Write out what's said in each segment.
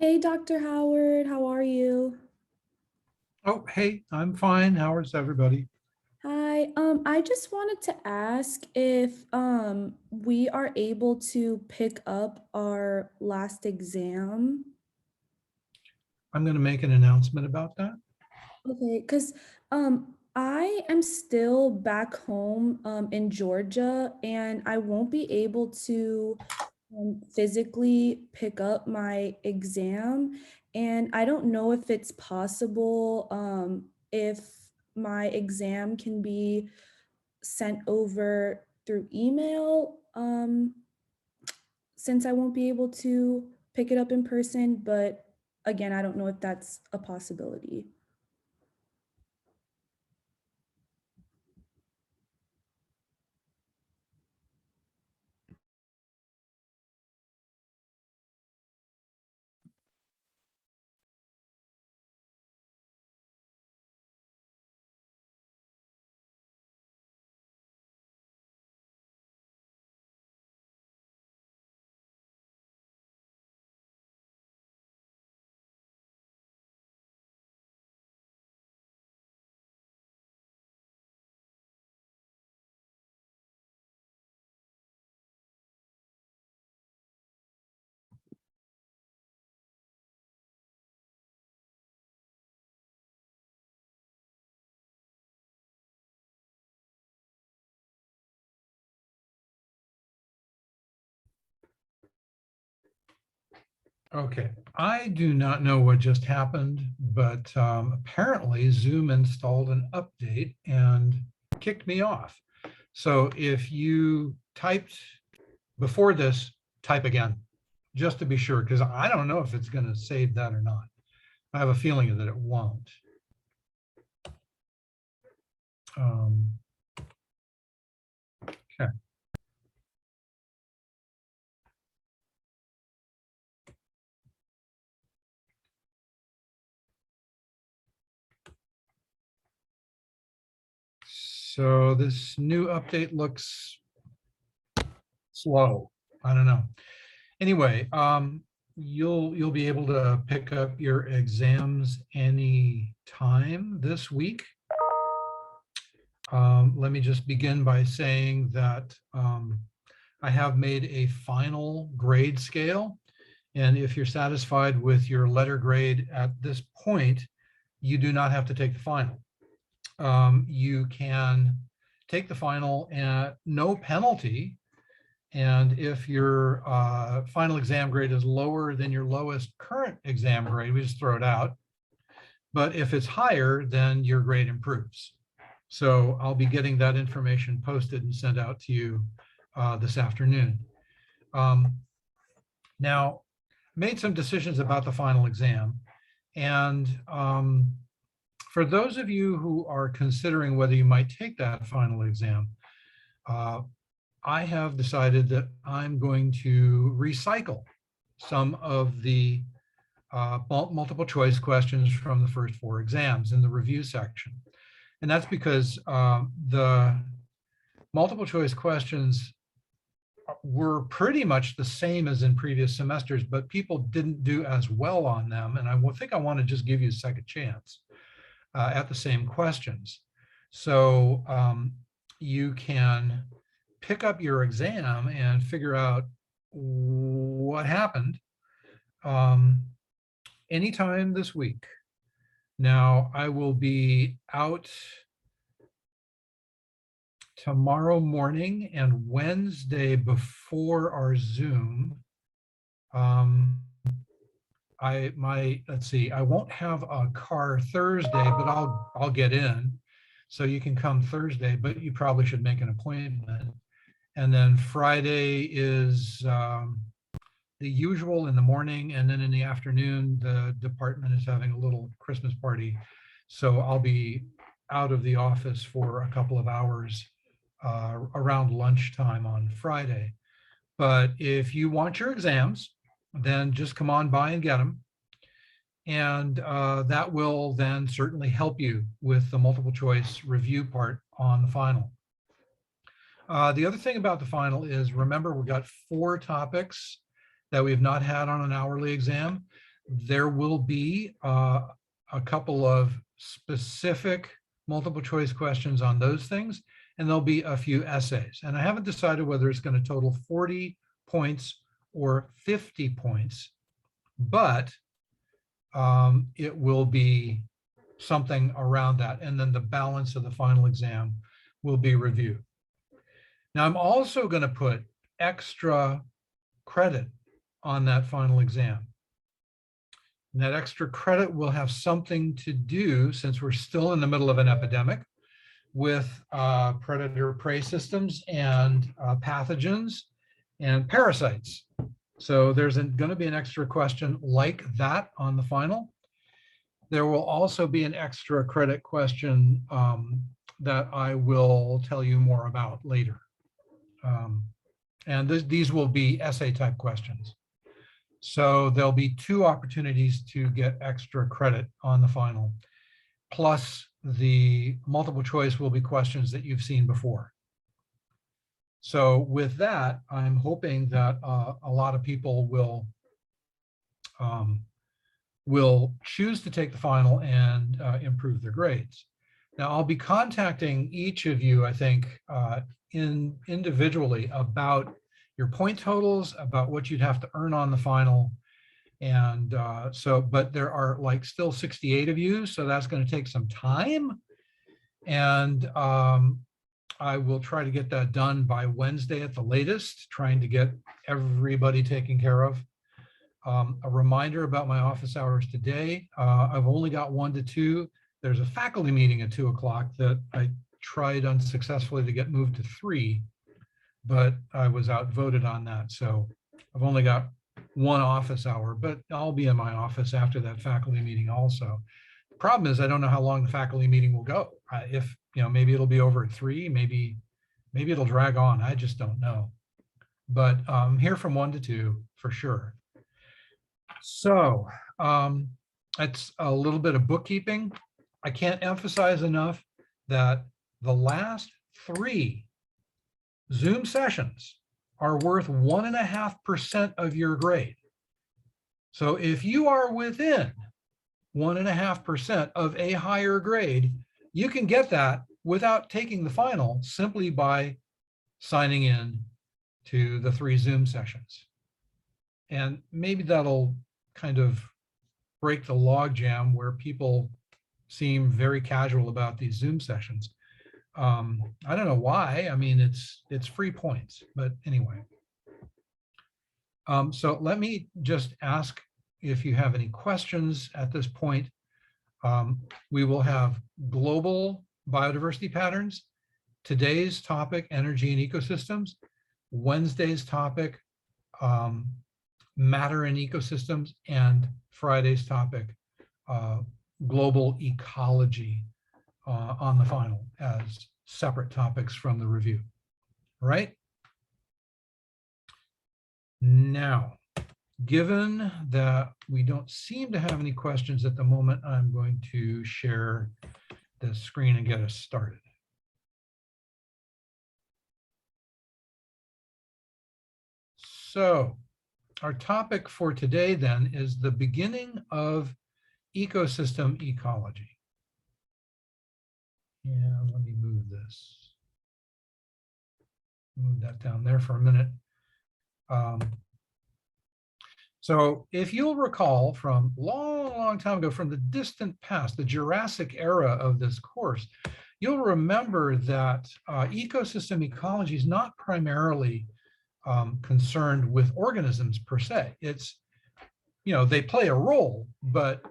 Hey, Dr. Howard, how are you? Oh, hey, I'm fine. How is everybody? Hi, I just wanted to ask if we are able to pick up our last exam. I'm going to make an announcement about that. Okay, because I am still back home in Georgia and I won't be able to physically pick up my exam. And I don't know if it's possible if my exam can be sent over through email since I won't be able to pick it up in person. But again, I don't know if that's a possibility. Okay, I do not know what just happened, but apparently Zoom installed an update and kicked me off. So if you typed before this, type again, just to be sure, because I don't know if it's going to save that or not. I have a feeling that it won't. Um, okay. So this new update looks slow. I don't know. Anyway, you'll be able to pick up your exams any time this week. Let me just begin by saying that I have made a final grade scale. And if you're satisfied with your letter grade at this point, you do not have to take the final. You can take the final at no penalty. And if your final exam grade is lower than your lowest current exam grade, we just throw it out. But if it's higher, then your grade improves. So I'll be getting that information posted and sent out to you this afternoon. Now, made some decisions about the final exam. And for those of you who are considering whether you might take that final exam, I have decided that I'm going to recycle some of the multiple choice questions from the first four exams in the review section. And that's because the multiple choice questions were pretty much the same as in previous semesters, but people didn't do as well on them. And I think I want to just give you a second chance at the same questions. So you can pick up your exam and figure out what happened anytime this week. Now, I will be out tomorrow morning and Wednesday before our Zoom. Let's see, I won't have a car Thursday, but I'll get in. So you can come Thursday, but you probably should make an appointment. And then Friday is the usual in the morning, and then in the afternoon, the department is having a little Christmas party. So I'll be out of the office for a couple of hours around lunchtime on Friday. But if you want your exams, then just come on by and get them. And that will then certainly help you with the multiple choice review part on the final. The other thing about the final is, remember, we've got 4 topics that we've not had on an hourly exam. There will be a couple of specific multiple choice questions on those things, and there'll be a few essays. And I haven't decided whether it's going to total 40 points or 50 points, but it will be something around that. And then the balance of the final exam will be reviewed. Now, I'm also going to put extra credit on that final exam. And that extra credit will have something to do, since we're still in the middle of an epidemic, with predator-prey systems and pathogens and parasites. So there's going to be an extra question like that on the final. There will also be an extra credit question that I will tell you more about later. And these will be essay type questions. So there'll be 2 opportunities to get extra credit on the final, plus the multiple choice will be questions that you've seen before. So with that, I'm hoping that a lot of people will choose to take the final and improve their grades. Now, I'll be contacting each of you, I think, individually about your point totals, about what you'd have to earn on the final. And but there are like still 68 of you, so that's going to take some time. And I will try to get that done by Wednesday at the latest, trying to get everybody taken care of. A reminder about my office hours today. I've only got 1 to 2. There's a faculty meeting at 2 o'clock that I tried unsuccessfully to get moved to 3, but I was outvoted on that. So I've only got 1 office hour, but I'll be in my office after that faculty meeting also. The problem is I don't know how long the faculty meeting will go. If, maybe it'll be over at 3, maybe it'll drag on. I just don't know. But I'm here from 1 to 2 for sure. So that's a little bit of bookkeeping. I can't emphasize enough that the last 3 Zoom sessions are worth 1.5% of your grade. So if you are within 1.5% of a higher grade, you can get that without taking the final, simply by signing in to the 3 Zoom sessions. And maybe that'll kind of break the logjam where people seem very casual about these Zoom sessions. I don't know why. I mean, it's free points, but anyway. So let me just ask if you have any questions at this point. We will have global biodiversity patterns. Today's topic, energy and ecosystems. Wednesday's topic, matter and ecosystems, and Friday's topic, global ecology, on the final as separate topics from the review. All right. Now, given that we don't seem to have any questions at the moment, I'm going to share the screen and get us started. So our topic for today then is the beginning of ecosystem ecology. Yeah, let me move this. Move that down there for a minute. So if you'll recall from long time ago, from the distant past, the Jurassic era of this course, you'll remember that ecosystem ecology is not primarily concerned with organisms per se. It's, they play a role, but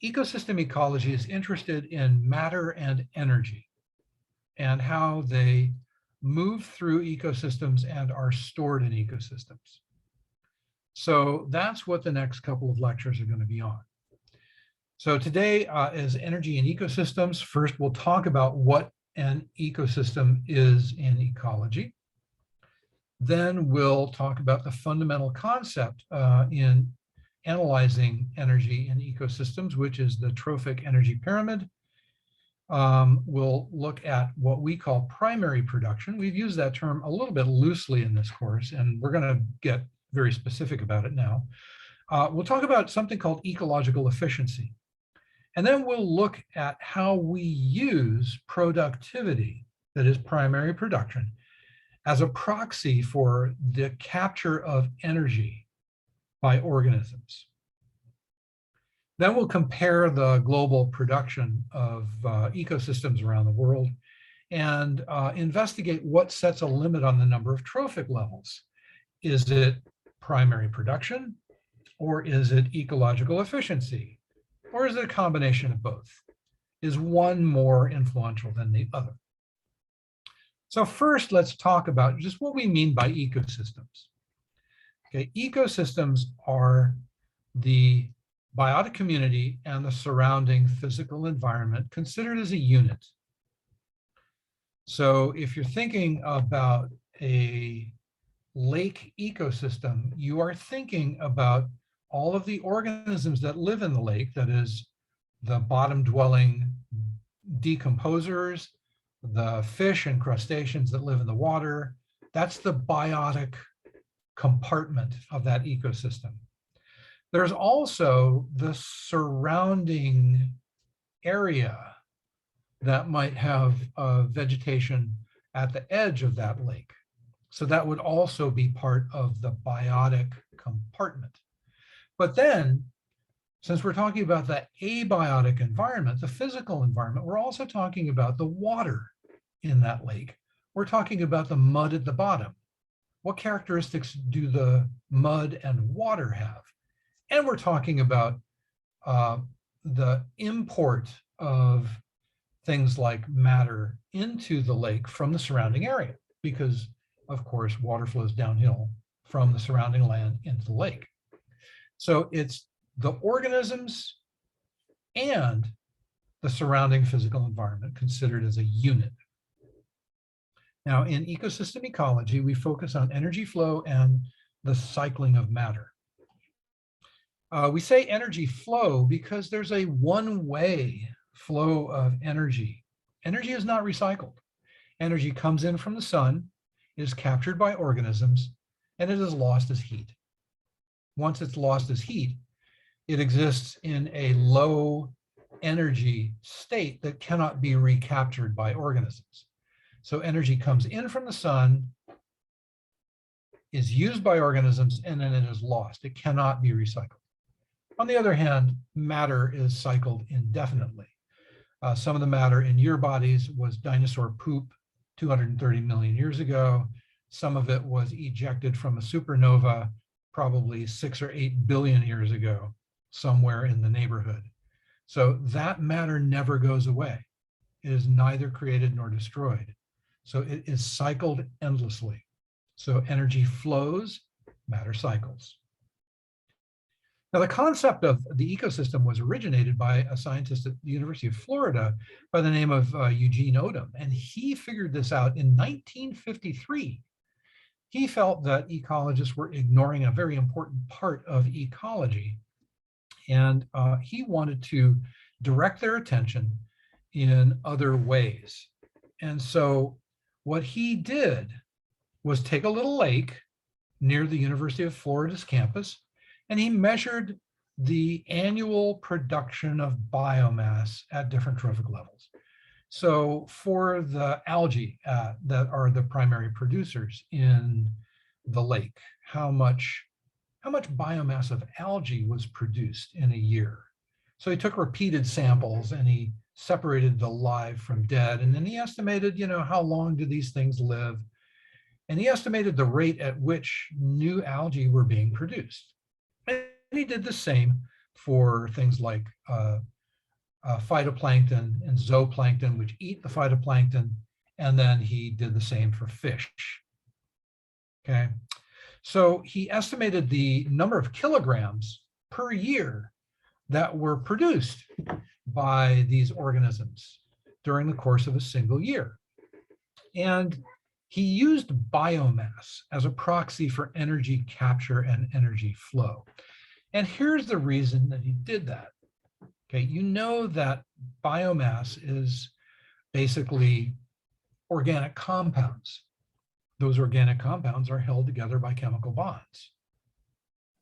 ecosystem ecology is interested in matter and energy and how they move through ecosystems and are stored in ecosystems. So that's what the next couple of lectures are going to be on. So today is energy and ecosystems. First, we'll talk about what an ecosystem is in ecology. Then we'll talk about the fundamental concept in analyzing energy in ecosystems, which is the trophic energy pyramid. We'll look at what we call primary production. We've used that term a little bit loosely in this course, and we're going to get very specific about it now. We'll talk about something called ecological efficiency. And then we'll look at how we use productivity, that is primary production, as a proxy for the capture of energy by organisms. Then we'll compare the global production of ecosystems around the world and investigate what sets a limit on the number of trophic levels. Is it primary production, or is it ecological efficiency, or is it a combination of both? Is one more influential than the other? So first, let's talk about just what we mean by ecosystems. Okay, ecosystems are the biotic community and the surrounding physical environment considered as a unit. So if you're thinking about a lake ecosystem, you are thinking about all of the organisms that live in the lake, that is, the bottom dwelling decomposers, the fish and crustaceans that live in the water. That's the biotic compartment of that ecosystem. There's also the surrounding area that might have vegetation at the edge of that lake. So that would also be part of the biotic compartment. But then, since we're talking about the abiotic environment, the physical environment, we're also talking about the water in that lake. We're talking about the mud at the bottom. What characteristics do the mud and water have? And we're talking about the import of things like matter into the lake from the surrounding area, because of course, water flows downhill from the surrounding land into the lake. So it's the organisms and the surrounding physical environment considered as a unit. Now, in ecosystem ecology, we focus on energy flow and the cycling of matter. We say energy flow because there's a one-way flow of energy. Energy is not recycled. Energy comes in from the sun, is captured by organisms, and it is lost as heat. Once it's lost as heat, it exists in a low energy state that cannot be recaptured by organisms. So energy comes in from the sun, is used by organisms, and then it is lost. It cannot be recycled. On the other hand, matter is cycled indefinitely. Some of the matter in your bodies was dinosaur poop 230 million years ago. Some of it was ejected from a supernova probably 6 or 8 billion years ago, somewhere in the neighborhood. So that matter never goes away. It is neither created nor destroyed. So it is cycled endlessly. So energy flows, matter cycles. Now, the concept of the ecosystem was originated by a scientist at the University of Florida by the name of Eugene Odum, and he figured this out in 1953. He felt that ecologists were ignoring a very important part of ecology, and he wanted to direct their attention in other ways. And so what he did was take a little lake near the University of Florida's campus, and he measured the annual production of biomass at different trophic levels. So for the algae that are the primary producers in the lake, how much biomass of algae was produced in a year? So he took repeated samples and he separated the live from dead, and then he estimated, how long do these things live? And he estimated the rate at which new algae were being produced. And he did the same for things like phytoplankton and zooplankton, which eat the phytoplankton, and then he did the same for fish. Okay, so he estimated the number of kilograms per year that were produced by these organisms during the course of a single year. And he used biomass as a proxy for energy capture and energy flow. And here's the reason that he did that. Okay, you know that biomass is basically organic compounds. Those organic compounds are held together by chemical bonds.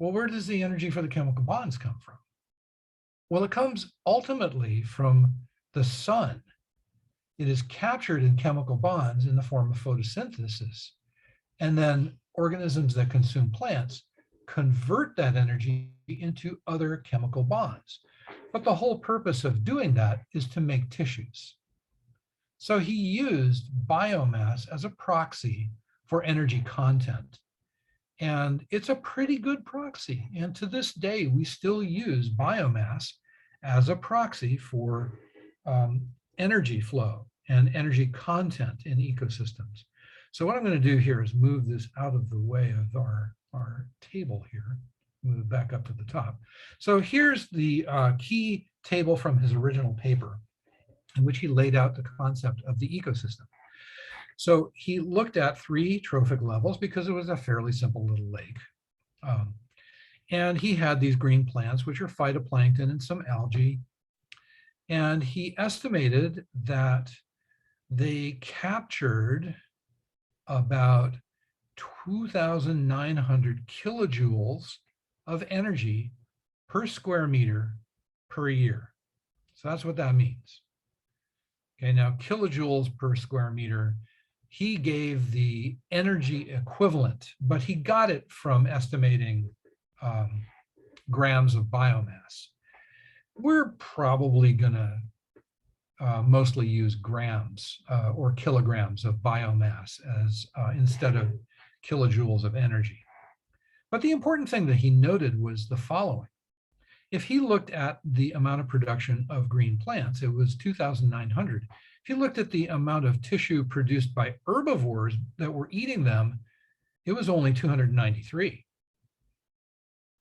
Well, where does the energy for the chemical bonds come from? Well, it comes ultimately from the sun. It is captured in chemical bonds in the form of photosynthesis. And then organisms that consume plants convert that energy into other chemical bonds. But the whole purpose of doing that is to make tissues. So he used biomass as a proxy for energy content. And it's a pretty good proxy. And to this day, we still use biomass as a proxy for energy flow and energy content in ecosystems. So what I'm going to do here is move this out of the way of our table here, move it back up to the top. So here's the key table from his original paper in which he laid out the concept of the ecosystem. So he looked at 3 trophic levels because it was a fairly simple little lake. And he had these green plants, which are phytoplankton and some algae. And he estimated that they captured about 2,900 kilojoules of energy per square meter per year. So that's what that means. Okay, now kilojoules per square meter, he gave the energy equivalent, but he got it from estimating grams of biomass. We're probably going to mostly use grams or kilograms of biomass as instead of kilojoules of energy. But the important thing that he noted was the following. If he looked at the amount of production of green plants, it was 2,900. If you looked at the amount of tissue produced by herbivores that were eating them, it was only 293.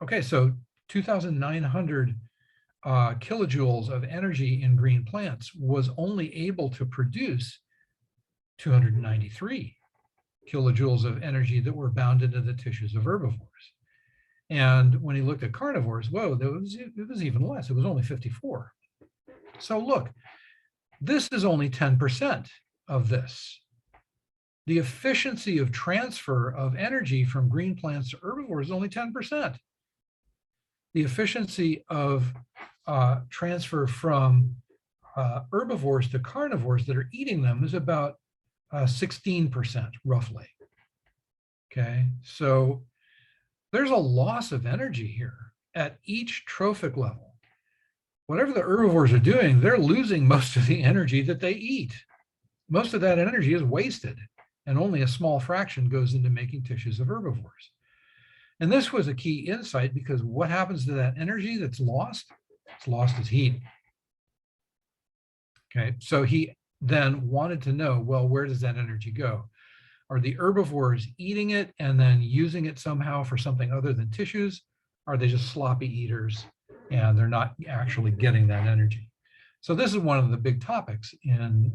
Okay, so 2,900 kilojoules of energy in green plants was only able to produce 293 kilojoules of energy that were bound into the tissues of herbivores. And when he looked at carnivores, whoa, it was even less. It was only 54. So look, this is only 10% of this. The efficiency of transfer of energy from green plants to herbivores is only 10%. The efficiency of transfer from herbivores to carnivores that are eating them is about 16% roughly. Okay, so there's a loss of energy here at each trophic level. Whatever the herbivores are doing, they're losing most of the energy that they eat. Most of that energy is wasted, and only a small fraction goes into making tissues of herbivores. And this was a key insight because what happens to that energy that's lost? It's lost as heat. Okay, so he then wanted to know, well, where does that energy go? Are the herbivores eating it and then using it somehow for something other than tissues? Are they just sloppy eaters and they're not actually getting that energy? So this is one of the big topics in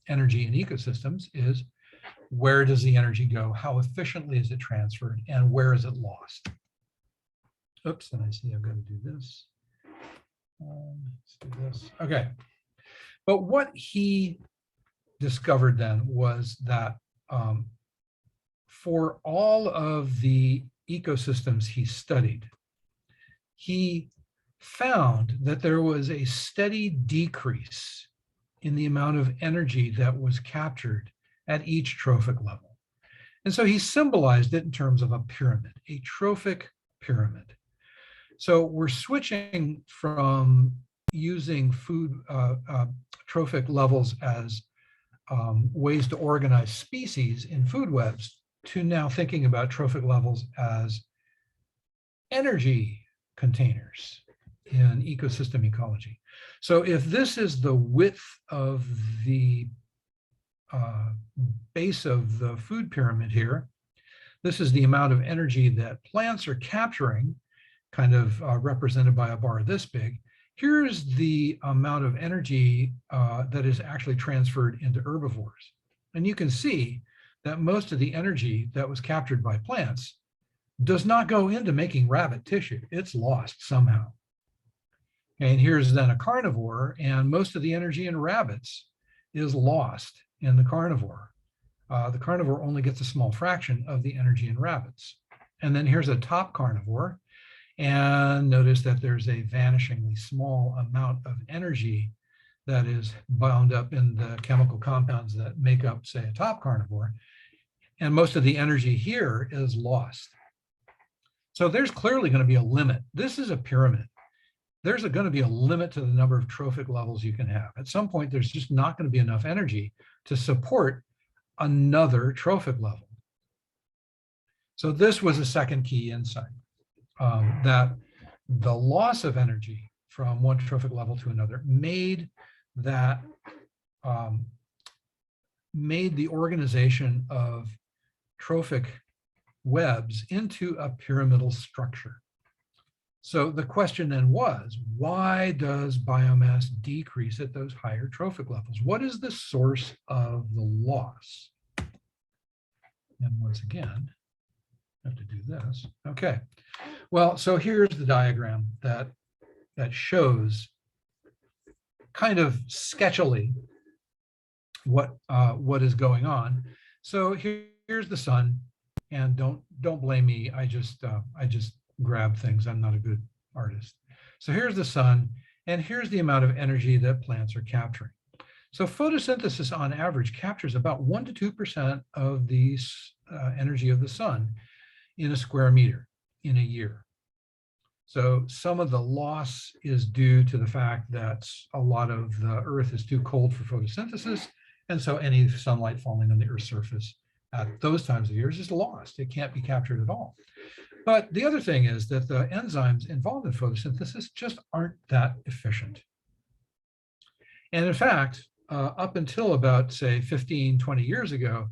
energy in ecosystems is where does the energy go? How efficiently is it transferred? And where is it lost? Oops, and I see I've got to do this. Let's do this. Okay. But what he discovered then was that for all of the ecosystems he studied, he found that there was a steady decrease in the amount of energy that was captured at each trophic level. And so he symbolized it in terms of a pyramid, a trophic pyramid. So we're switching from using food trophic levels as ways to organize species in food webs to now thinking about trophic levels as energy containers in ecosystem ecology. So if this is the width of the base of the food pyramid here, this is the amount of energy that plants are capturing, kind of represented by a bar this big. Here's the amount of energy that is actually transferred into herbivores. And you can see that most of the energy that was captured by plants does not go into making rabbit tissue. It's lost somehow. And here's then a carnivore, and most of the energy in rabbits is lost in the carnivore. The carnivore only gets a small fraction of the energy in rabbits. And then here's a top carnivore. And notice that there's a vanishingly small amount of energy that is bound up in the chemical compounds that make up, say, a top carnivore. And most of the energy here is lost. So there's clearly going to be a limit. This is a pyramid. There's going to be a limit to the number of trophic levels you can have. At some point, there's just not going to be enough energy to support another trophic level. So this was a second key insight, that the loss of energy from one trophic level to another made that made the organization of trophic webs into a pyramidal structure. So the question then was, why does biomass decrease at those higher trophic levels? What is the source of the loss? And once again, I have to do this. Okay. Well, so here's the diagram that shows kind of sketchily what is going on. So here's the sun, and don't blame me. I just grab things. I'm not a good artist. So here's the sun, and here's the amount of energy that plants are capturing. So photosynthesis on average captures about 1 to 2% of the energy of the sun in a square meter in a year. So some of the loss is due to the fact that a lot of the earth is too cold for photosynthesis. And so any sunlight falling on the earth's surface at those times of years is lost. It can't be captured at all. But the other thing is that the enzymes involved in photosynthesis just aren't that efficient. And in fact, up until about, say, 15, 20 years ago,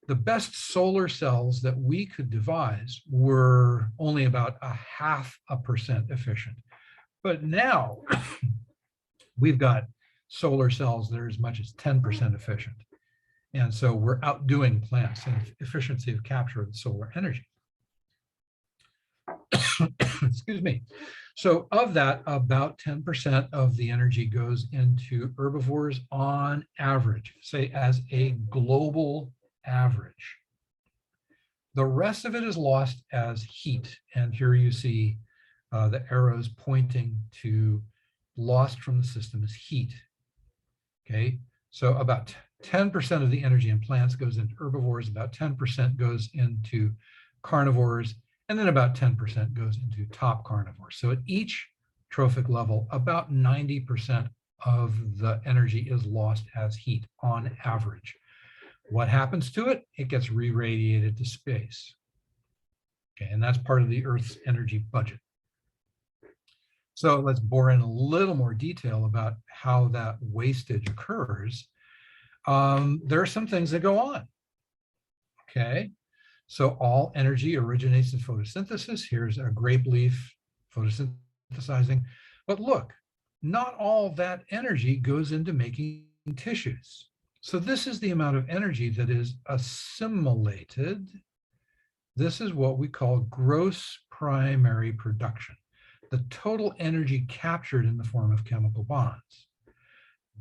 the best solar cells that we could devise were only about 0.5% efficient. But now we've got solar cells that are as much as 10% efficient. And so we're outdoing plants in efficiency of capture of the solar energy. Excuse me. So of that, about 10% of the energy goes into herbivores on average, say as a global average. The rest of it is lost as heat. And here you see the arrows pointing to lost from the system as heat. Okay, so about 10% of the energy in plants goes into herbivores, about 10% goes into carnivores, and then about 10% goes into top carnivores. So at each trophic level, about 90% of the energy is lost as heat on average. What happens to it? It gets re-radiated to space. Okay, and that's part of the Earth's energy budget. So let's bore in a little more detail about how that wastage occurs. There are some things that go on. Okay, so all energy originates in photosynthesis. Here's a grape leaf photosynthesizing. But look, not all that energy goes into making tissues. So this is the amount of energy that is assimilated. This is what we call gross primary production, the total energy captured in the form of chemical bonds.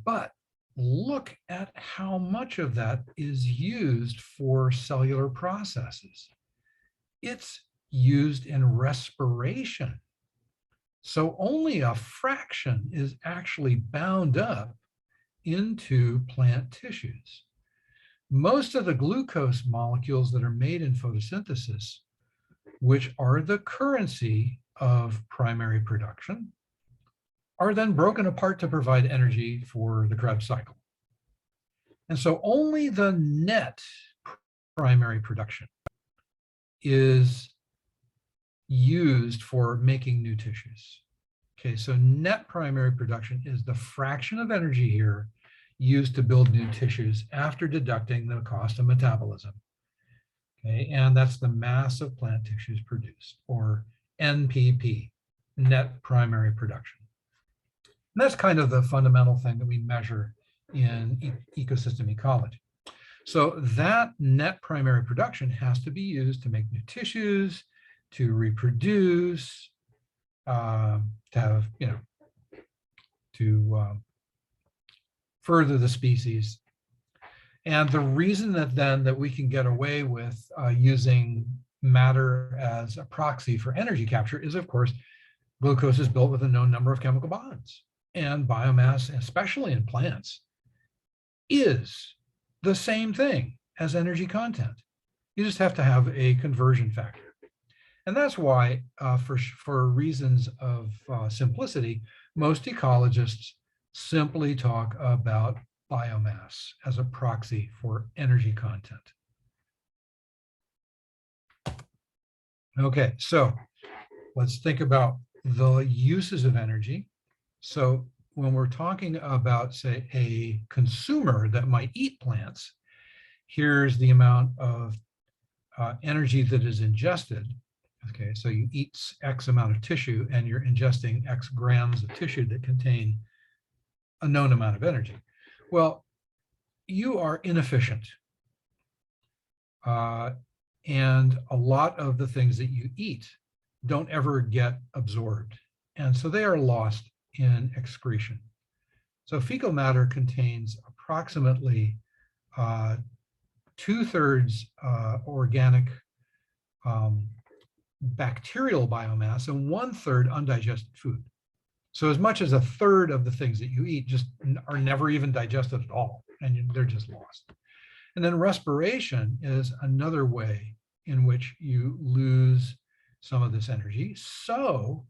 But look at how much of that is used for cellular processes. It's used in respiration. So only a fraction is actually bound up into plant tissues. Most of the glucose molecules that are made in photosynthesis, which are the currency of primary production, are then broken apart to provide energy for the Krebs cycle. And so only the net primary production is used for making new tissues. Okay, so net primary production is the fraction of energy here used to build new tissues after deducting the cost of metabolism. Okay, and that's the mass of plant tissues produced, or NPP, net primary production. And that's kind of the fundamental thing that we measure in ecosystem ecology. So that net primary production has to be used to make new tissues, to reproduce, to have, to further the species. And the reason that we can get away with using matter as a proxy for energy capture is, of course, Glucose is built with a known number of chemical bonds, and biomass, especially in plants, is the same thing as energy content. You just have to have a conversion factor. And that's why, for reasons of simplicity, most ecologists simply talk about biomass as a proxy for energy content. Okay, so let's think about the uses of energy. So when we're talking about, say, a consumer that might eat plants, here's the amount of energy that is ingested. Okay, so you eat X amount of tissue and you're ingesting X grams of tissue that contain a known amount of energy. Well, you are inefficient. And a lot of the things that you eat don't ever get absorbed. And so they are lost in excretion. So fecal matter contains approximately 2/3 organic bacterial biomass and 1/3 undigested food. So as much as 1/3 of the things that you eat just are never even digested at all, and they're just lost. And then respiration is another way in which you lose some of this energy. So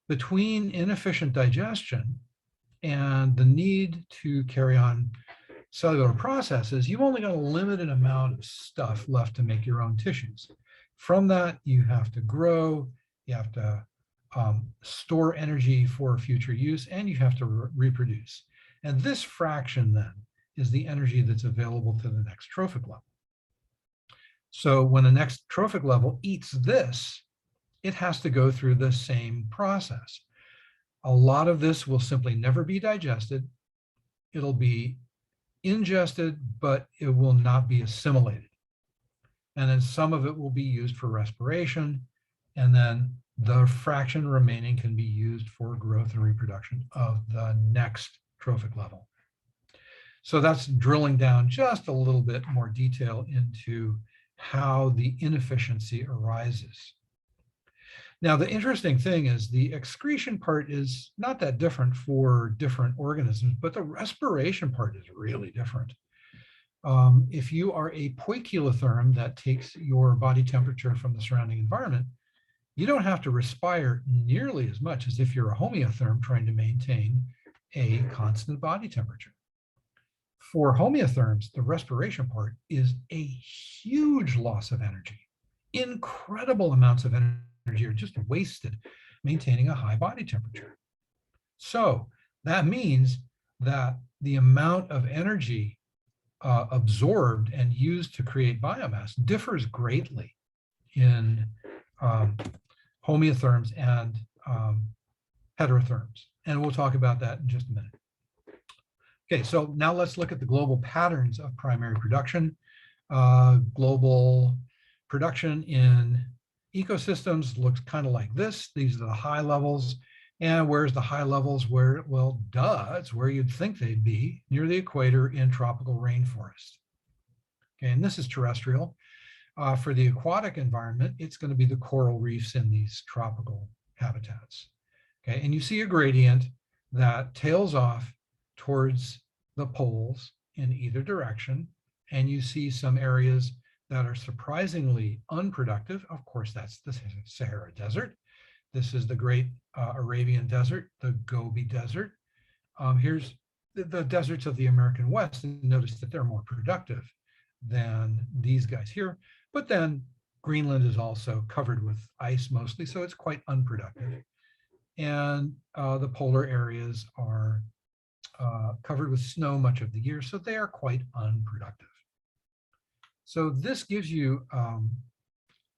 between inefficient digestion and the need to carry on cellular processes, you've only got a limited amount of stuff left to make your own tissues. From that, you have to grow, you have to store energy for future use, and you have to reproduce. And this fraction then is the energy that's available to the next trophic level. So when the next trophic level eats this, it has to go through the same process. A lot of this will simply never be digested. It'll be ingested, but it will not be assimilated. And then some of it will be used for respiration, and then the fraction remaining can be used for growth and reproduction of the next trophic level. So that's drilling down just a little bit more detail into how the inefficiency arises. Now, the interesting thing is the excretion part is not that different for different organisms, but the respiration part is really different. If you are a poikilotherm that takes your body temperature from the surrounding environment, you don't have to respire nearly as much as if you're a homeotherm trying to maintain a constant body temperature. For homeotherms, the respiration part is a huge loss of energy. Incredible amounts of energy are just wasted maintaining a high body temperature. So that means that the amount of energy absorbed and used to create biomass differs greatly in homeotherms and heterotherms. And we'll talk about that in just a minute. Okay, so now let's look at the global patterns of primary production. Global production in ecosystems looks kind of like this. These are the high levels. And where's the high levels? Where, well, duh, it's where you'd think they'd be, near the equator in tropical rainforest. Okay, and this is terrestrial. For the aquatic environment, it's going to be the coral reefs in these tropical habitats. Okay, and you see a gradient that tails off towards the poles in either direction, and you see some areas that are surprisingly unproductive. Of course, that's the Sahara Desert. This is the Great Arabian Desert, the Gobi Desert. Here's the deserts of the American West, and notice that they're more productive than these guys here. But then Greenland is also covered with ice mostly, so it's quite unproductive. And the polar areas are covered with snow much of the year, so they are quite unproductive. So this gives you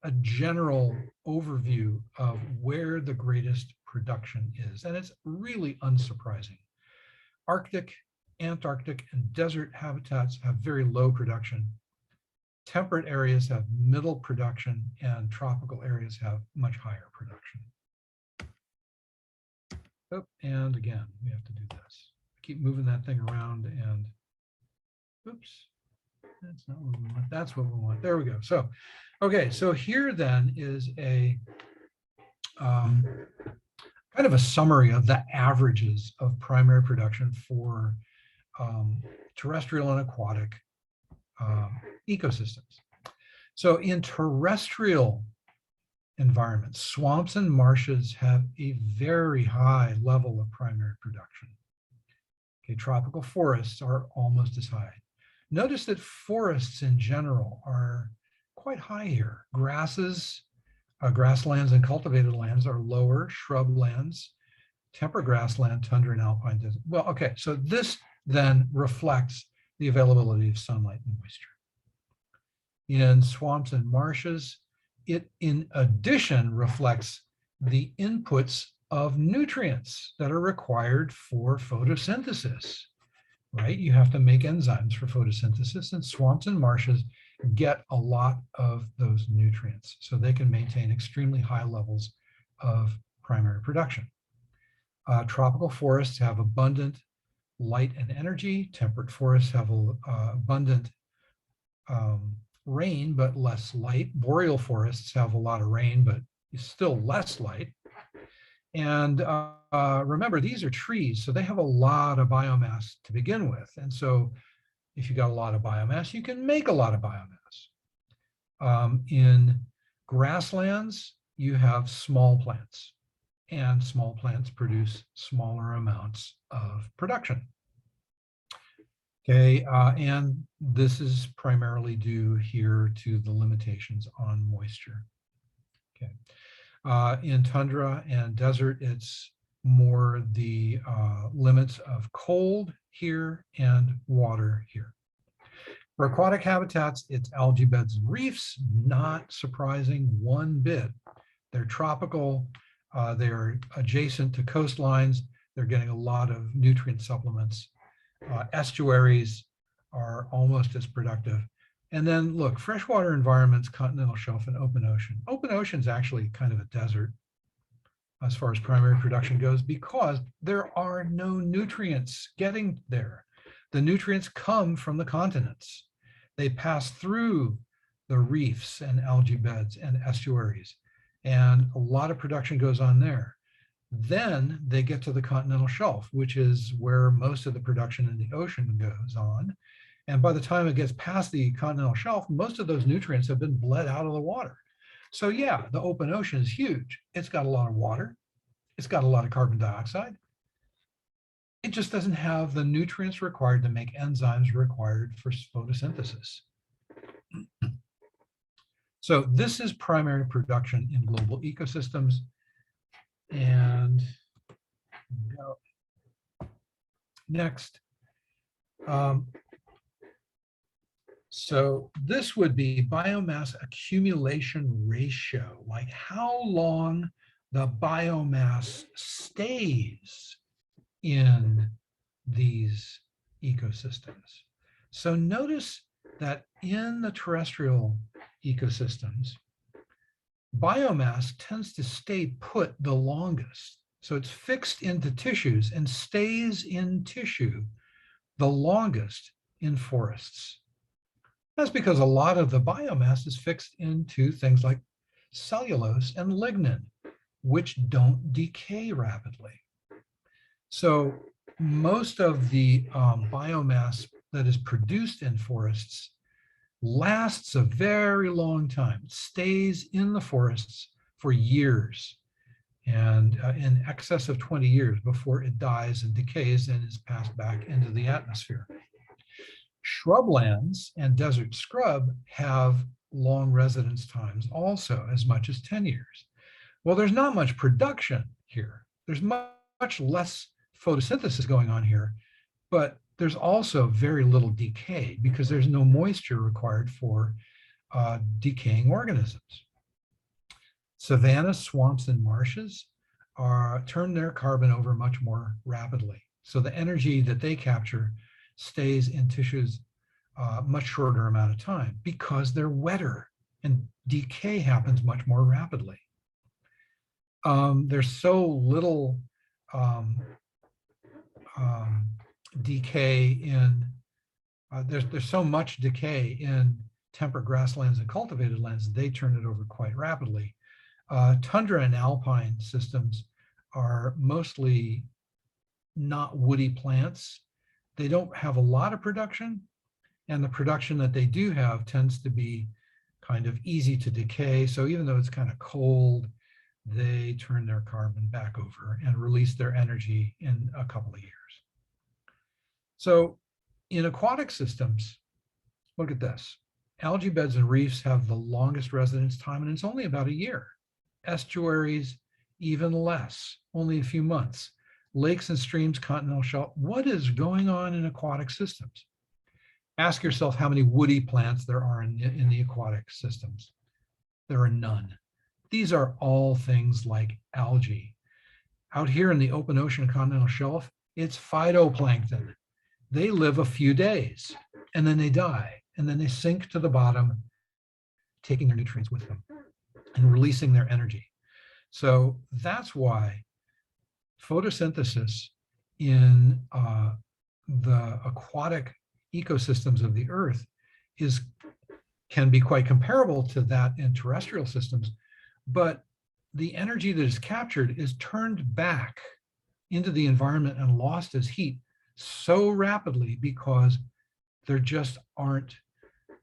a general overview of where the greatest production is, and it's really unsurprising. Arctic, Antarctic, and desert habitats have very low production. Temperate areas have middle production, and tropical areas have much higher production. Oh, and again, we have to do this. Keep moving that thing around and, oops, that's not what we want. That's what we want. There we go. So, okay, so here then is a kind of a summary of the averages of primary production for terrestrial and aquatic ecosystems. So in terrestrial environments, swamps and marshes have a very high level of primary production. Okay, tropical forests are almost as high. Notice that forests in general are quite high here. Grasses, grasslands and cultivated lands are lower, shrublands, temperate grassland, tundra, and alpine desert. Well, okay, so this then reflects the availability of sunlight and moisture. In swamps and marshes, it in addition reflects the inputs of nutrients that are required for photosynthesis, right? You have to make enzymes for photosynthesis, and swamps and marshes get a lot of those nutrients, so they can maintain extremely high levels of primary production. Tropical forests have abundant light and energy. Temperate forests have abundant rain, but less light. Boreal forests have a lot of rain, but still less light. And remember, these are trees, so they have a lot of biomass to begin with. And so if you got a lot of biomass, you can make a lot of biomass. In grasslands, you have small plants, and small plants produce smaller amounts of production. Okay, and this is primarily due here to the limitations on moisture. Okay, in tundra and desert, it's more the limits of cold here and water here. For aquatic habitats, it's algae beds and reefs, not surprising one bit. They're tropical, they're adjacent to coastlines, they're getting a lot of nutrient supplements. Estuaries are almost as productive. And then look, freshwater environments, continental shelf and open ocean. Open ocean is actually kind of a desert as far as primary production goes, because there are no nutrients getting there. The nutrients come from the continents. They pass through the reefs and algae beds and estuaries, and a lot of production goes on there. Then they get to the continental shelf, which is where most of the production in the ocean goes on. And by the time it gets past the continental shelf, most of those nutrients have been bled out of the water. So yeah, the open ocean is huge. It's got a lot of water. It's got a lot of carbon dioxide. It just doesn't have the nutrients required to make enzymes required for photosynthesis. So this is primary production in global ecosystems. And go. Next. So this would be biomass accumulation ratio, like how long the biomass stays in these ecosystems. So notice that in the terrestrial ecosystems, biomass tends to stay put the longest. So it's fixed into tissues and stays in tissue the longest in forests. That's because a lot of the biomass is fixed into things like cellulose and lignin, which don't decay rapidly. So most of the biomass that is produced in forests lasts a very long time. It stays in the forests for years, and in excess of 20 years before it dies and decays and is passed back into the atmosphere. Shrublands and desert scrub have long residence times also, as much as 10 years. Well, there's not much production here. There's much less photosynthesis going on here, but there's also very little decay because there's no moisture required for decaying organisms. Savannas, swamps, and marshes turn their carbon over much more rapidly. So the energy that they capture stays in tissues much shorter amount of time because they're wetter and decay happens much more rapidly. There's so little decay in, there's so much decay in temperate grasslands and cultivated lands, they turn it over quite rapidly. Tundra and alpine systems are mostly not woody plants. They don't have a lot of production, and the production that they do have tends to be kind of easy to decay. So even though it's kind of cold, they turn their carbon back over and release their energy in a couple of years. So in aquatic systems, look at this. Algae beds and reefs have the longest residence time, and it's only about a year. Estuaries, even less, only a few months. Lakes and streams, continental shelf. What is going on in aquatic systems? Ask yourself how many woody plants there are in the aquatic systems. There are none. These are all things like algae. Out here in the open ocean continental shelf, it's phytoplankton. They live a few days and then they die, and then they sink to the bottom, taking their nutrients with them and releasing their energy. So that's why photosynthesis in the aquatic ecosystems of the earth can be quite comparable to that in terrestrial systems, but the energy that is captured is turned back into the environment and lost as heat so rapidly because there just aren't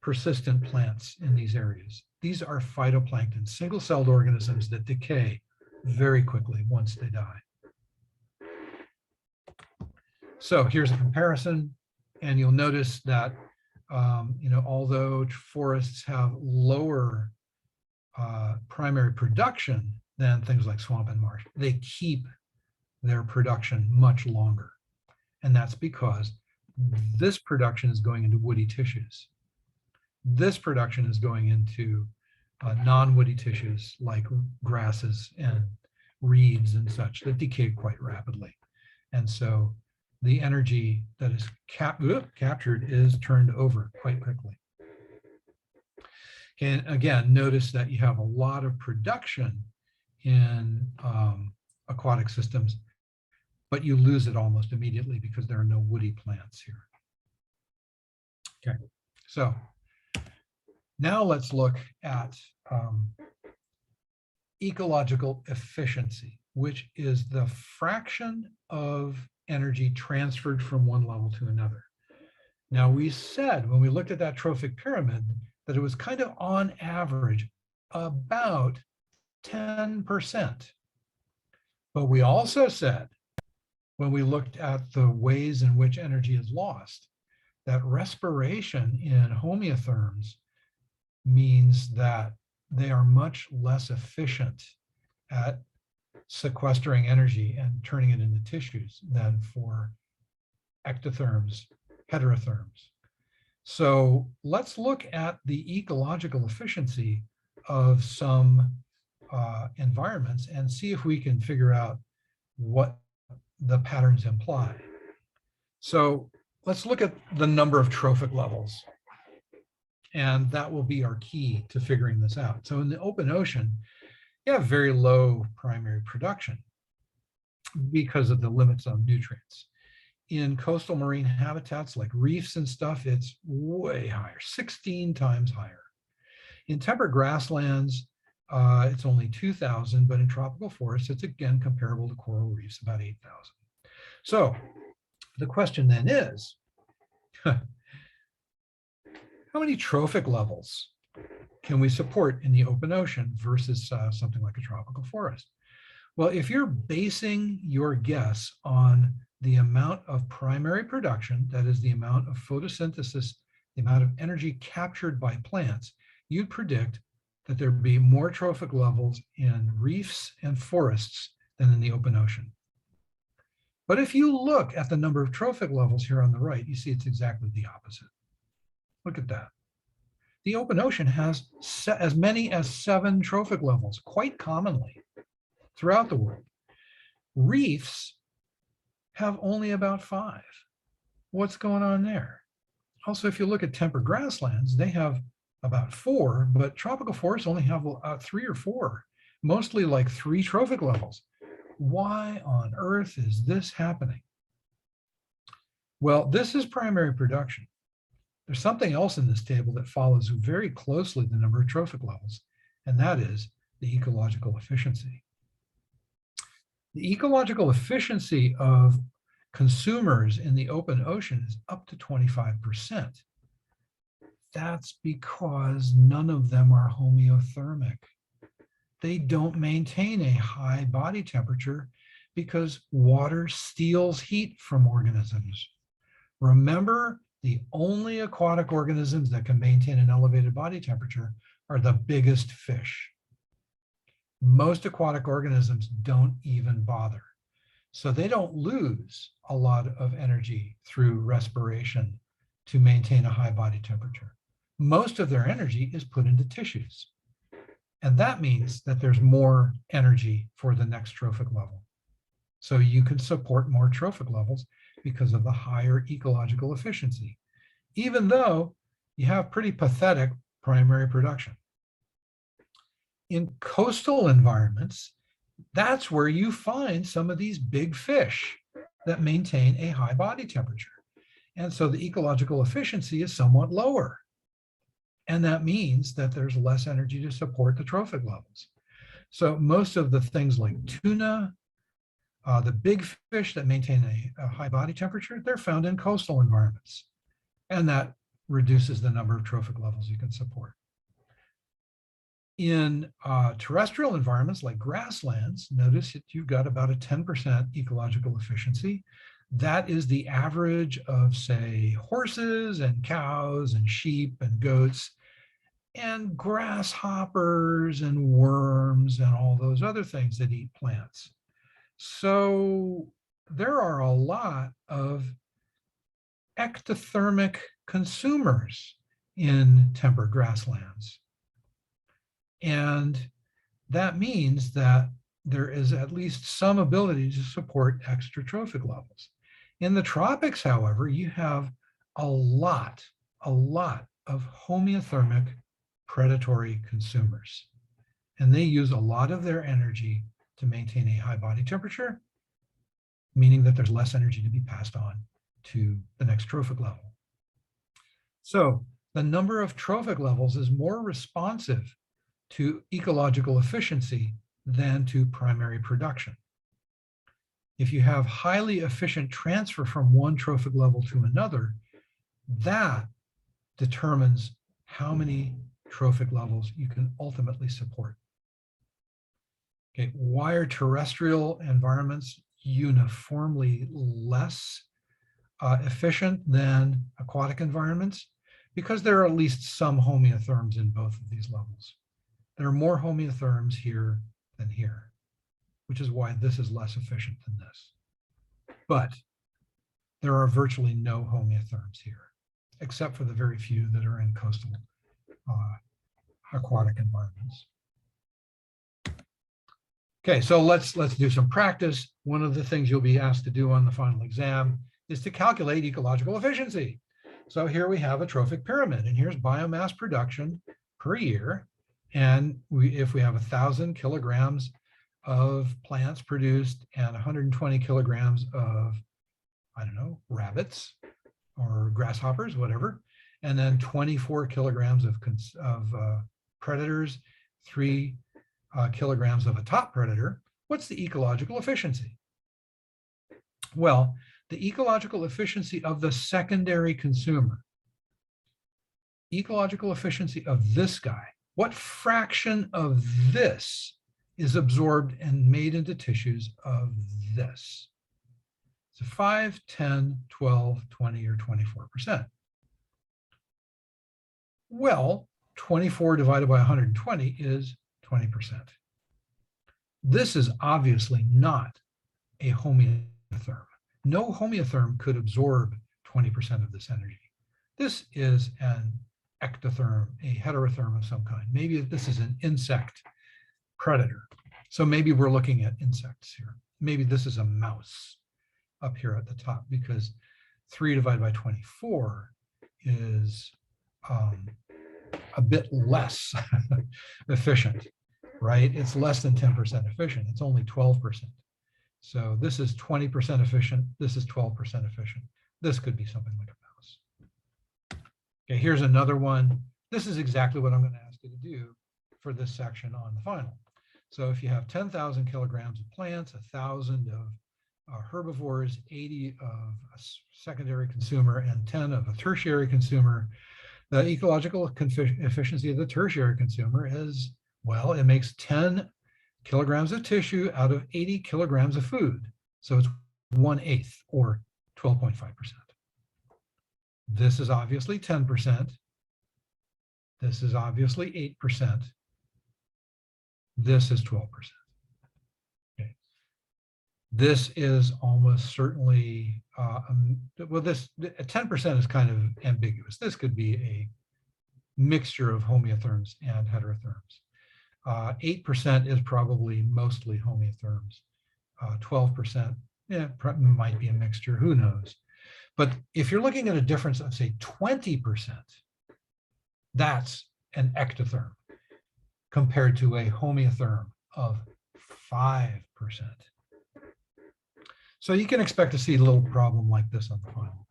persistent plants in these areas. These are phytoplankton, single-celled organisms that decay very quickly once they die. So here's a comparison, and you'll notice that although forests have lower primary production than things like swamp and marsh, they keep their production much longer. And that's because this production is going into woody tissues. This production is going into non-woody tissues like grasses and reeds and such that decay quite rapidly. And so the energy that is captured is turned over quite quickly. And again, notice that you have a lot of production in aquatic systems, but you lose it almost immediately because there are no woody plants here. Okay, so now let's look at ecological efficiency, which is the fraction of energy transferred from one level to another. Now, we said when we looked at that trophic pyramid that it was kind of on average about 10%. But we also said when we looked at the ways in which energy is lost, that respiration in homeotherms means that they are much less efficient at sequestering energy and turning it into tissues than for ectotherms, heterotherms. So let's look at the ecological efficiency of some environments and see if we can figure out what the patterns imply. So let's look at the number of trophic levels, and that will be our key to figuring this out. So in the open ocean, you have very low primary production because of the limits on nutrients. In coastal marine habitats like reefs and stuff, it's way higher, 16 times higher. In temperate grasslands, it's only 2,000, but in tropical forests, it's again comparable to coral reefs, about 8,000. So the question then is, how many trophic levels can we support in the open ocean versus something like a tropical forest? Well, if you're basing your guess on the amount of primary production, that is the amount of photosynthesis, the amount of energy captured by plants, you'd predict that there'd be more trophic levels in reefs and forests than in the open ocean. But if you look at the number of trophic levels here on the right, you see it's exactly the opposite. Look at that. The open ocean has as many as 7 trophic levels, quite commonly throughout the world. Reefs have only about 5. What's going on there? Also, if you look at temperate grasslands, they have about 4, but tropical forests only have 3 or 4, mostly like 3 trophic levels. Why on earth is this happening? Well, this is primary production. There's something else in this table that follows very closely the number of trophic levels, and that is the ecological efficiency. The ecological efficiency of consumers in the open ocean is up to 25%. That's because none of them are homeothermic. They don't maintain a high body temperature because water steals heat from organisms. Remember, the only aquatic organisms that can maintain an elevated body temperature are the biggest fish. Most aquatic organisms don't even bother. So they don't lose a lot of energy through respiration to maintain a high body temperature. Most of their energy is put into tissues. And that means that there's more energy for the next trophic level. So you can support more trophic levels because of the higher ecological efficiency, even though you have pretty pathetic primary production. In coastal environments, that's where you find some of these big fish that maintain a high body temperature. And so the ecological efficiency is somewhat lower. And that means that there's less energy to support the trophic levels. So most of the things like tuna, the big fish that maintain a high body temperature, they're found in coastal environments. And that reduces the number of trophic levels you can support. In terrestrial environments like grasslands, notice that you've got about a 10% ecological efficiency. That is the average of, say, horses and cows and sheep and goats and grasshoppers and worms and all those other things that eat plants. So there are a lot of ectothermic consumers in temperate grasslands. And that means that there is at least some ability to support extra trophic levels. In the tropics, however, you have a lot of homeothermic predatory consumers. And they use a lot of their energy to maintain a high body temperature, meaning that there's less energy to be passed on to the next trophic level. So the number of trophic levels is more responsive to ecological efficiency than to primary production. If you have highly efficient transfer from one trophic level to another, that determines how many trophic levels you can ultimately support. Okay, why are terrestrial environments uniformly less efficient than aquatic environments? Because there are at least some homeotherms in both of these levels. There are more homeotherms here than here, which is why this is less efficient than this. But there are virtually no homeotherms here, except for the very few that are in coastal aquatic environments. Okay, so let's do some practice. One of the things you'll be asked to do on the final exam is to calculate ecological efficiency. So here we have a trophic pyramid, and here's biomass production per year. And if we have 1,000 kilograms of plants produced and 120 kilograms of, I don't know, rabbits or grasshoppers, whatever, and then 24 kilograms of predators, 3 kilograms of a top predator, what's the ecological efficiency? Well, the ecological efficiency of the secondary consumer, ecological efficiency of this guy, what fraction of this is absorbed and made into tissues of this? So 5, 10, 12, 20, or 24%. Well, 24 divided by 120 is 20%. This is obviously not a homeotherm. No homeotherm could absorb 20% of this energy. This is an ectotherm, a heterotherm of some kind. Maybe this is an insect predator. So maybe we're looking at insects here. Maybe this is a mouse up here at the top, because 3 divided by 24 is a bit less efficient, right? It's less than 10% efficient. It's only 12%. So this is 20% efficient. This is 12% efficient. This could be something like a mouse. Okay, here's another one. This is exactly what I'm going to ask you to do for this section on the final. So if you have 10,000 kilograms of plants, 1,000 of herbivores, 80 of a secondary consumer, and 10 of a tertiary consumer, the ecological efficiency of the tertiary consumer is, well, it makes 10 kilograms of tissue out of 80 kilograms of food. So it's 1/8 or 12.5%. This is obviously 10%. This is obviously 8%. This is 12%. Okay. This is almost certainly, well, this 10% is kind of ambiguous. This could be a mixture of homeotherms and heterotherms. 8% is probably mostly homeotherms. 12%, yeah, might be a mixture, who knows? But if you're looking at a difference of, say, 20%, that's an ectotherm compared to a homeotherm of 5%. So you can expect to see a little problem like this on the final.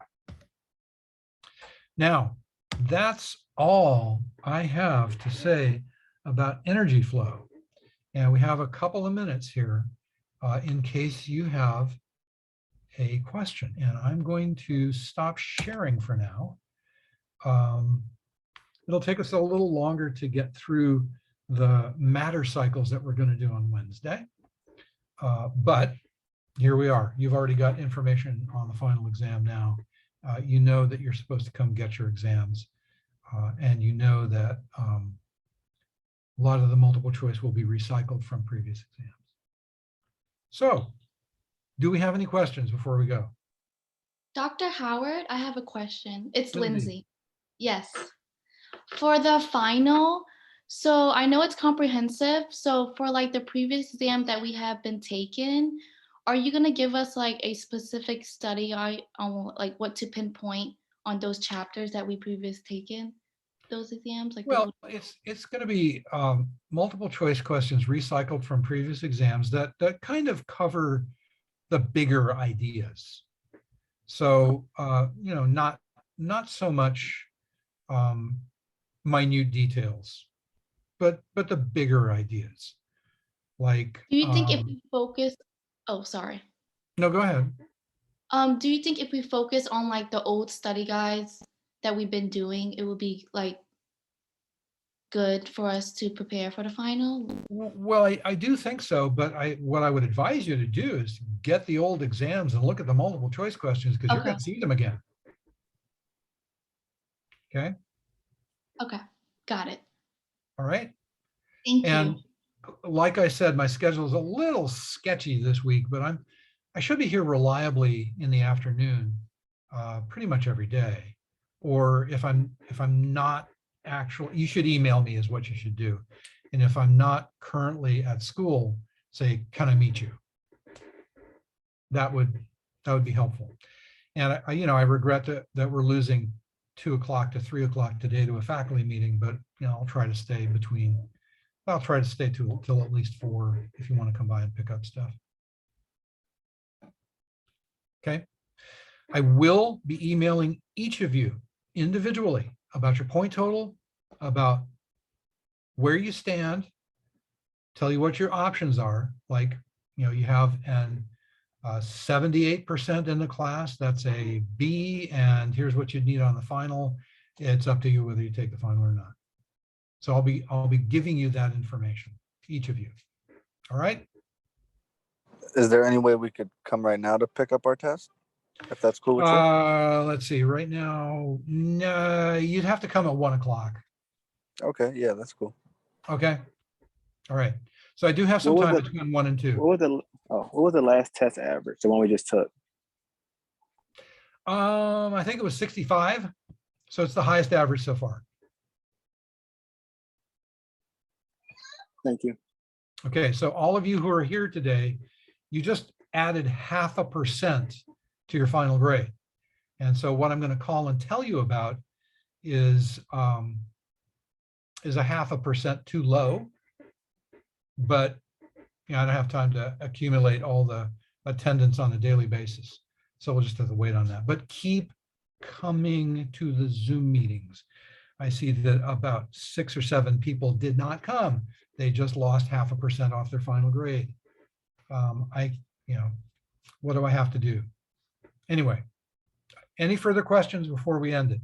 Now, that's all I have to say about energy flow. And we have a couple of minutes here in case you have a question. And I'm going to stop sharing for now. It'll take us a little longer to get through the matter cycles that we're going to do on Wednesday. But here we are. You've already got information on the final exam now. You know that you're supposed to come get your exams. And you know that a lot of the multiple choice will be recycled from previous exams. So, do we have any questions before we go? Dr. Howard, I have a question. It's Indeed. Lindsay. Yes. For the final, so I know it's comprehensive. So for like the previous exam that we have been taken, are you going to give us like a specific study on like what to pinpoint on those chapters that we previously taken? Those exams? Like Well, it's going to be multiple choice questions recycled from previous exams that kind of cover the bigger ideas. So you know, not so much minute details, but the bigger ideas. Like, do you think if we focus, oh, sorry. No, go ahead. Do you think if we focus on like the old study guides that we've been doing, it would be like good for us to prepare for the final? Well, I do think so, but what I would advise you to do is get the old exams and look at the multiple choice questions because you're Okay. going to see them again. Okay. Okay. Got it. All right. Thank And you. like I said, my schedule is a little sketchy this week, but I should be here reliably in the afternoon, pretty much every day. Or if I'm not actually, you should email me is what you should do. And if I'm not currently at school, say, can I meet you? That would be helpful. And I regret that we're losing 2 o'clock to 3 o'clock today to a faculty meeting, but I'll try to stay till at least 4 if you want to come by and pick up stuff. Okay. I will be emailing each of you individually about your point total, about where you stand, tell you what your options are. Like, you have an 78% in the class, that's a B, and here's what you need on the final. It's up to you whether you take the final or not. So I'll be giving you that information, each of you. All right. Is there any way we could come right now to pick up our test? If that's cool with you? Let's see. Right now, no, you'd have to come at 1 o'clock. Okay, yeah, that's cool. Okay. All right. So I do have some time between 1 and 2. What was the last test average? The one we just took? I think it was 65. So it's the highest average so far. Thank you. Okay, so all of you who are here today, you just added 0.5% to your final grade. And so what I'm going to call and tell you about is a 0.5% too low, but I don't have time to accumulate all the attendance on a daily basis. So we'll just have to wait on that. But keep coming to the Zoom meetings. I see that about 6 or 7 people did not come. They just lost 0.5% off their final grade. What do I have to do? Anyway, any further questions before we end it?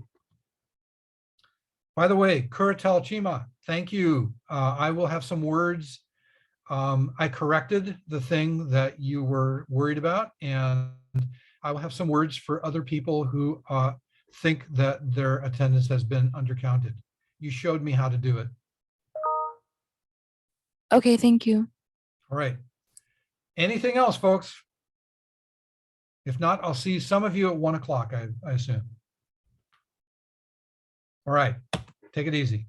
By the way, Kurutel Chima, thank you. I will have some words. I corrected the thing that you were worried about, and I will have some words for other people who think that their attendance has been undercounted. You showed me how to do it. Okay, thank you. All right. Anything else, folks? If not, I'll see some of you at 1 o'clock, I assume. All right, take it easy.